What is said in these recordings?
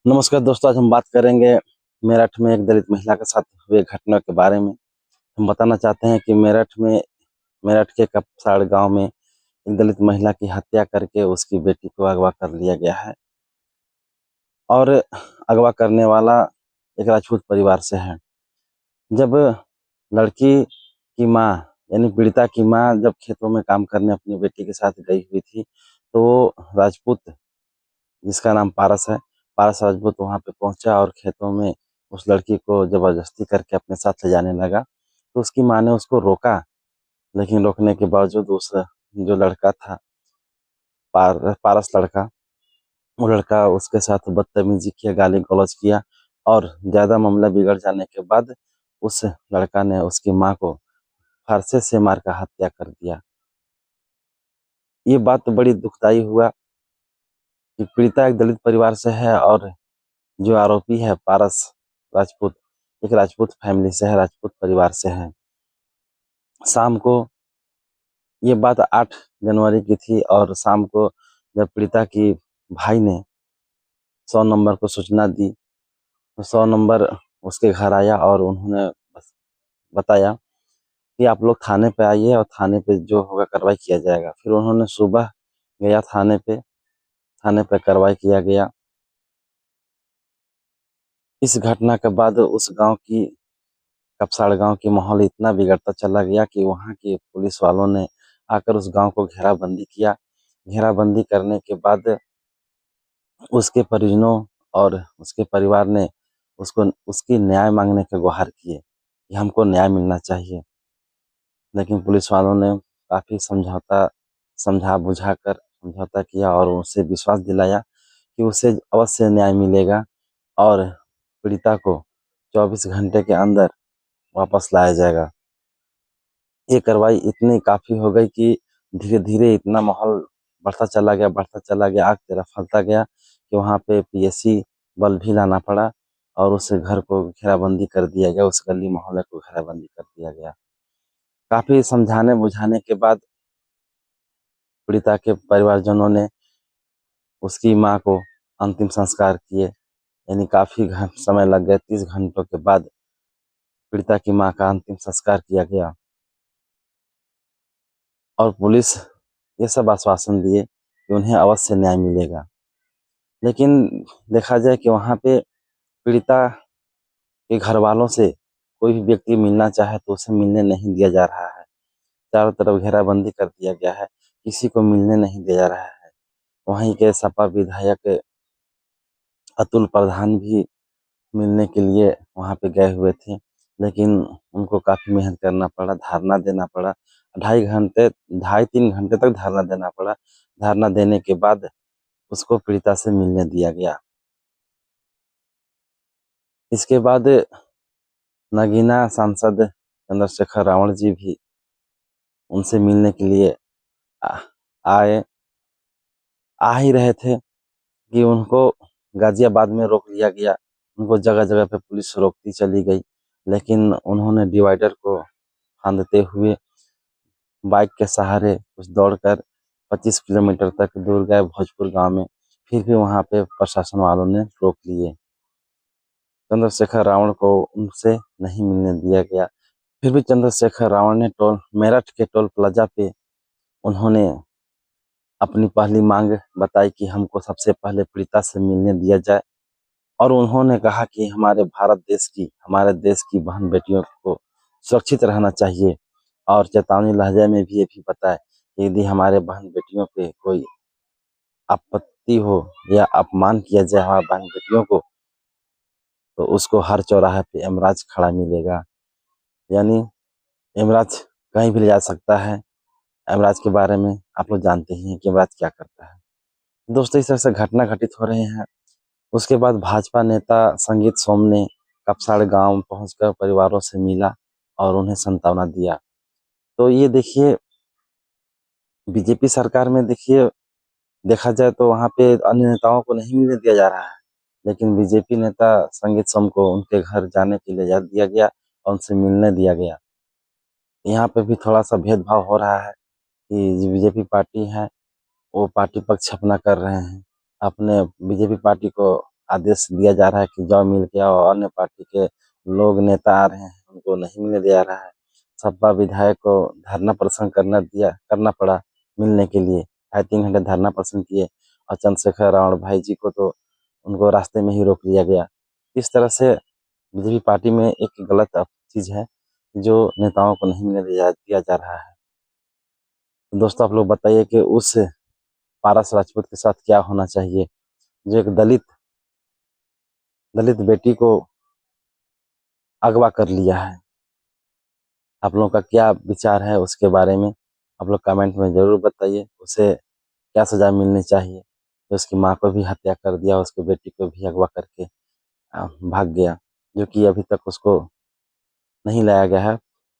नमस्कार दोस्तों, आज हम बात करेंगे मेरठ में एक दलित महिला के साथ हुए घटना के बारे में। हम बताना चाहते हैं कि मेरठ के कपसाड़ गांव में एक दलित महिला की हत्या करके उसकी बेटी को अगवा कर लिया गया है और अगवा करने वाला एक राजपूत परिवार से है। जब लड़की की माँ यानी पीड़िता की माँ जब खेतों में काम करने अपनी बेटी के साथ गई हुई थी, तो वो राजपूत जिसका नाम पारस है, पारस राजपूत वहाँ पे पहुंचा और खेतों में उस लड़की को जबरदस्ती करके अपने साथ ले जाने लगा। तो उसकी माँ ने उसको रोका, लेकिन रोकने के बावजूद उस जो लड़का था, पारस लड़का, वो लड़का उसके साथ बदतमीजी किया, गाली गलौज किया और ज़्यादा मामला बिगड़ जाने के बाद उस लड़का ने उसकी माँ को फांसी से मार कर हत्या कर दिया। ये बात बड़ी दुखदाई हुआ कि पीड़िता एक दलित परिवार से है और जो आरोपी है पारस राजपूत एक राजपूत फैमिली से है, राजपूत परिवार से है। शाम को ये बात 8 जनवरी की थी और शाम को जब पीड़िता की भाई ने 100 नंबर को सूचना दी, तो 100 नंबर उसके घर आया और उन्होंने बताया कि आप लोग थाने पे आइए और थाने पे जो होगा कार्रवाई किया जाएगा। फिर उन्होंने सुबह गया थाने पे कार्रवाई किया गया। इस घटना के बाद उस गांव की कपसाड़ गांव की माहौल इतना बिगड़ता चला गया कि वहां के पुलिस वालों ने आकर उस गांव को घेराबंदी किया। घेराबंदी करने के बाद उसके परिजनों और उसके परिवार ने उसको उसकी न्याय मांगने की गुहार किए कि हमको न्याय मिलना चाहिए। लेकिन पुलिस वालों ने काफ़ी समझौता किया और उसे विश्वास दिलाया कि उसे अवश्य न्याय मिलेगा और पीड़िता को 24 घंटे के अंदर वापस लाया जाएगा। ये कार्रवाई इतनी काफ़ी हो गई कि धीरे-धीरे इतना माहौल बढ़ता चला गया, आग की तरह फैलता गया कि वहाँ पे पीएसी बल भी लाना पड़ा और उस घर को घेराबंदी कर दिया गया, उस गली मोहल्ले को घेराबंदी कर दिया गया। काफ़ी समझाने-बुझाने के बाद पीड़िता के परिवारजनों ने उसकी माँ को अंतिम संस्कार किए, यानी काफ़ी समय लग गया। 30 घंटों के बाद पीड़िता की माँ का अंतिम संस्कार किया गया और पुलिस ये सब आश्वासन दिए कि उन्हें अवश्य न्याय मिलेगा। लेकिन देखा जाए कि वहाँ पे पीड़िता के घर वालों से कोई भी व्यक्ति मिलना चाहे तो उसे मिलने नहीं दिया जा रहा है। चारों तरफ घेराबंदी कर दिया गया है, किसी को मिलने नहीं दिया जा रहा है। वहीं के सपा विधायक अतुल प्रधान भी मिलने के लिए वहाँ पे गए हुए थे, लेकिन उनको काफ़ी मेहनत करना पड़ा, धरना देना पड़ा। 2.5 3 घंटे तक धरना देना पड़ा। धरना देने के बाद उसको पीड़िता से मिलने दिया गया। इसके बाद नगीना सांसद चंद्रशेखर रावण जी भी उनसे मिलने के लिए आ, आए आ ही रहे थे कि उनको गाजियाबाद में रोक लिया गया। उनको जगह-जगह पे पुलिस रोकती चली गई, लेकिन उन्होंने डिवाइडर को फांदते हुए बाइक के सहारे कुछ दौड़कर 25 किलोमीटर तक दूर गए भोजपुर गांव में। फिर भी वहां पे प्रशासन वालों ने रोक लिए। चंद्रशेखर रावण को उनसे नहीं मिलने दिया गया। फिर भी चंद्रशेखर रावण ने मेरठ के टोल प्लाजा पे उन्होंने अपनी पहली मांग बताई कि हमको सबसे पहले पीड़िता से मिलने दिया जाए और उन्होंने कहा कि हमारे देश की बहन बेटियों को सुरक्षित रहना चाहिए और चेतावनी लहजे में भी ये भी बताए कि यदि हमारे बहन बेटियों पे कोई आपत्ति हो या अपमान किया जाए हमारी बहन बेटियों को, तो उसको हर चौराहे पे यमराज खड़ा मिलेगा। यानी यमराज कहीं भी ले जा सकता है। यमराज के बारे में आप लोग जानते ही हैं कि यमराज क्या करता है। दोस्तों, इस तरह से घटना घटित हो रहे हैं। उसके बाद भाजपा नेता संगीत सोम ने कपसाड़ गांव पहुंचकर परिवारों से मिला और उन्हें सांत्वना दिया। तो ये देखिए, बीजेपी सरकार में देखिए, देखा जाए तो वहाँ पे अन्य नेताओं को नहीं मिलने दिया जा रहा है, लेकिन बीजेपी नेता संगीत सोम को उनके घर जाने के लिए जा दिया गया और उनसे मिलने दिया गया। यहाँ पे भी थोड़ा सा भेदभाव हो रहा है कि जो बीजेपी पार्टी है वो पार्टी पक्ष अपना कर रहे हैं, अपने बीजेपी पार्टी को आदेश दिया जा रहा है कि जाओ मिल के आओ। अन्य पार्टी के लोग नेता आ रहे हैं, उनको नहीं मिलने दिया रहा है। सपा विधायक को धरना प्रदर्शन करना पड़ा मिलने के लिए। 2.5-3 घंटे धरना प्रदर्शन किए और चंद्रशेखर रावण भाई जी को तो उनको रास्ते में ही रोक लिया गया। इस तरह से बीजेपी पार्टी में एक गलत चीज़ है जो नेताओं को नहीं मिलने दिया जा रहा है। तो दोस्तों, आप लोग बताइए कि उस पारस राजपूत के साथ क्या होना चाहिए, जो एक दलित बेटी को अगवा कर लिया है। आप लोगों का क्या विचार है उसके बारे में आप लोग कमेंट में ज़रूर बताइए। उसे क्या सज़ा मिलनी चाहिए जो उसकी माँ को भी हत्या कर दिया, उसकी बेटी को भी अगवा करके भाग गया, जो कि अभी तक उसको नहीं लाया गया है।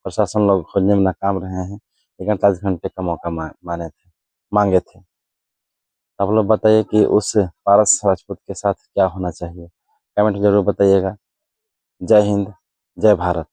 प्रशासन लोग खोजने में नाकाम रहे हैं, लेकिन 48 घंटे का मौका मांगे थे। आप लोग बताइए कि उस पारस राजपूत के साथ क्या होना चाहिए, कमेंट जरूर बताइएगा। जय हिंद, जय भारत।